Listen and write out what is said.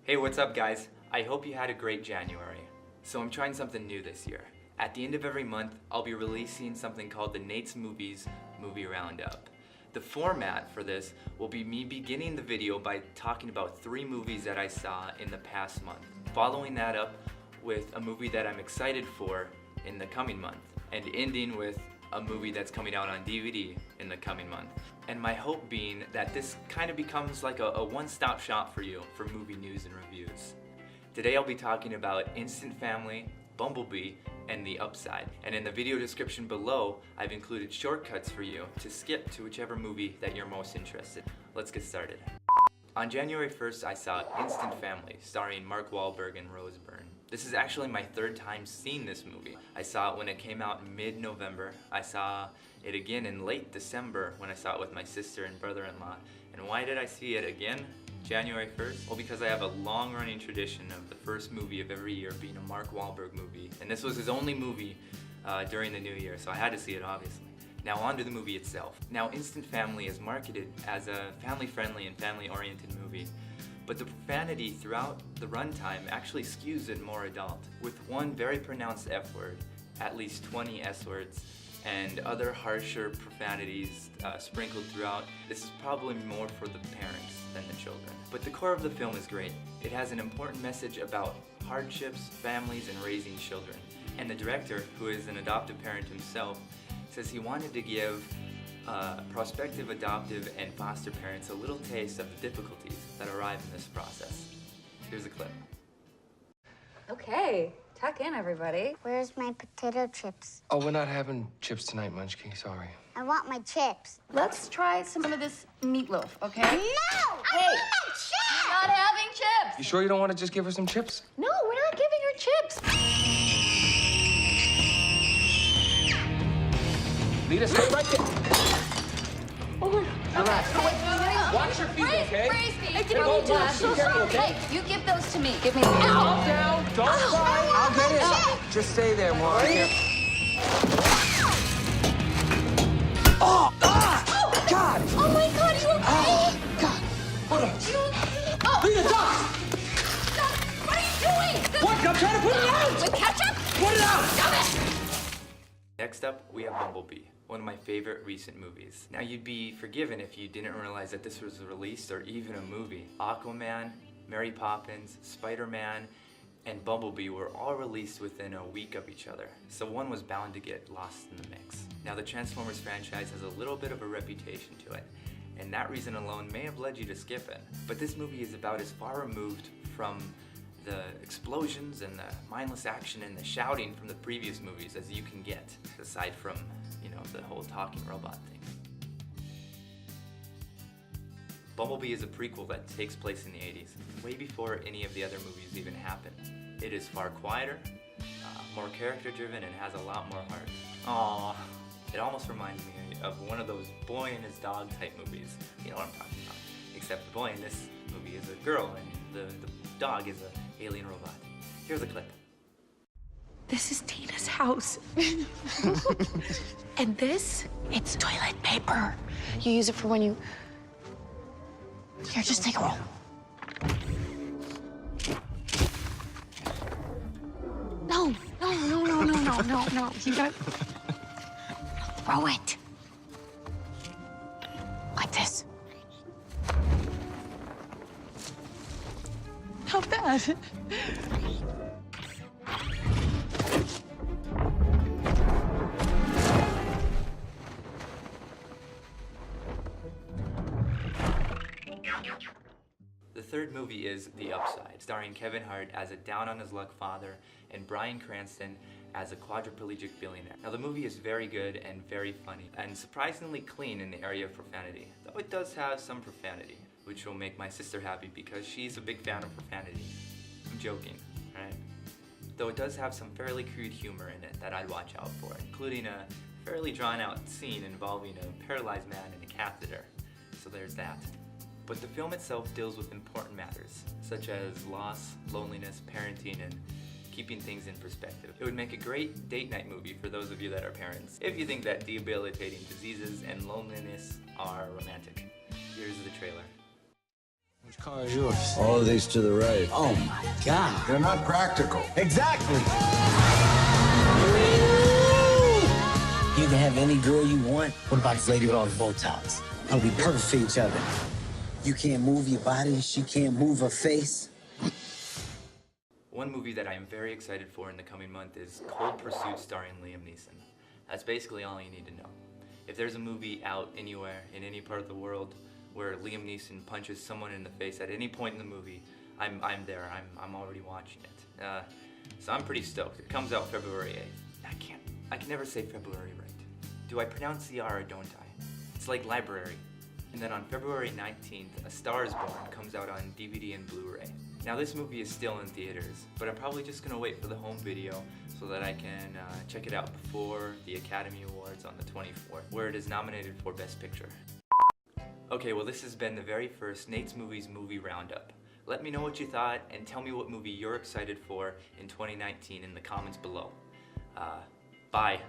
Hey, what's up guys? I hope you had a great January. So I'm trying something new this year. At the end of every month, I'll be releasing something called the NatesMovies Movie Roundup. The format for this will be me beginning the video by talking about 3 movies that I saw in the past month, following that up with a movie that I'm excited for in the coming month, and ending with a movie that's coming out on DVD in the coming month. And my hope being that this kind of becomes like a one-stop shop for you for movie news and reviews. Today I'll be talking about Instant Family, Bumblebee, and The Upside. And in the video description below, I've included shortcuts for you to skip to whichever movie that you're most interested in. Let's get started. On January 1st, I saw Instant Family, starring Mark Wahlberg and Rose Byrne. This is actually my 3rd time seeing this movie. I saw it when it came out mid-November. I saw it again in late December when I saw it with my sister and brother-in-law. And why did I see it again January 1st? Well, because I have a long-running tradition of the first movie of every year being a Mark Wahlberg movie. And this was his only movie during the new year, so I had to see it obviously. Now on to the movie itself. Now Instant Family is marketed as a family-friendly and family-oriented movie, but the profanity throughout the runtime actually skews it more adult, with one very pronounced F word, at least 20 S words, and other harsher profanities sprinkled throughout. This is probably more for the parents than the children. But the core of the film is great. It has an important message about hardships, families, and raising children. And the director, who is an adoptive parent himself, says he wanted to give prospective adoptive and foster parents a little taste of the difficulties that arrive in this process. Here's a clip. Okay, tuck in everybody. Where's my potato chips? Oh, we're not having chips tonight, Munchkin. Sorry. I want my chips. Let's try some of this meatloaf, okay? No! Hey, I want my chips! not having chips. You sure you don't want to just give her some chips? No, we're not giving her chips. Lita, stay right there. Relax. Watch your feet, okay? Brace me. Hey, don't watch. Be careful, okay? Hey, you give those to me. Give me. Calm down. Don't cry. I'll get it. Just stay there, Mom. Oh! Ah! God! Oh my God, are you okay? Oh, God! What a... Oh. Lita, duck! What are you doing? What? I'm trying to put it out! With ketchup? Put it out! Stop it! Next up, we have Bumblebee, one of my favorite recent movies. Now, you'd be forgiven if you didn't realize that this was released or even a movie. Aquaman, Mary Poppins, Spider-Man, and Bumblebee were all released within a week of each other, so one was bound to get lost in the mix. Now, the Transformers franchise has a little bit of a reputation to it, and that reason alone may have led you to skip it. But this movie is about as far removed from the explosions and the mindless action and the shouting from the previous movies as you can get, aside from, you know, the whole talking robot thing. Bumblebee is a prequel that takes place in the 80s, way before any of the other movies even happened. It is far quieter, more character-driven, and has a lot more heart. Aww. It almost reminds me of one of those boy and his dog type movies. You know what I'm talking about. Except the boy in this movie is a girl, and the dog is an alien robot. Here's a clip. This is Tina's house. And this, it's toilet paper. You use it for when you... Here, just take a roll. No. You gotta... Throw it. Like this. How bad? The third movie is The Upside, starring Kevin Hart as a down-on-his-luck father and Bryan Cranston as a quadriplegic billionaire. Now, the movie is very good and very funny, and surprisingly clean in the area of profanity, though it does have some profanity, which will make my sister happy because she's a big fan of profanity. I'm joking, right? Though it does have some fairly crude humor in it that I'd watch out for, including a fairly drawn-out scene involving a paralyzed man in a catheter, so there's that. But the film itself deals with important matters, such as loss, loneliness, parenting, and keeping things in perspective. It would make a great date night movie for those of you that are parents, if you think that debilitating diseases and loneliness are romantic. Here's the trailer. Which car is yours? All of these to the right. Oh my God. They're not practical. Exactly. You can have any girl you want. What about this lady with all the Botox? I'll be perfect for each other. You can't move your body, she can't move her face. One movie that I am very excited for in the coming month is Cold Pursuit starring Liam Neeson. That's basically all you need to know. If there's a movie out anywhere, in any part of the world, where Liam Neeson punches someone in the face at any point in the movie, I'm there. I'm already watching it. So I'm pretty stoked. It comes out February 8th. I can never say February right. Do I pronounce the R or don't I? It's like library. And then on February 19th, A Star is Born comes out on DVD and Blu-ray. Now this movie is still in theaters, but I'm probably just gonna wait for the home video so that I can check it out before the Academy Awards on the 24th, where it is nominated for Best Picture. Okay, well this has been the very first NatesMovies Movie Roundup. Let me know what you thought and tell me what movie you're excited for in 2019 in the comments below. Bye.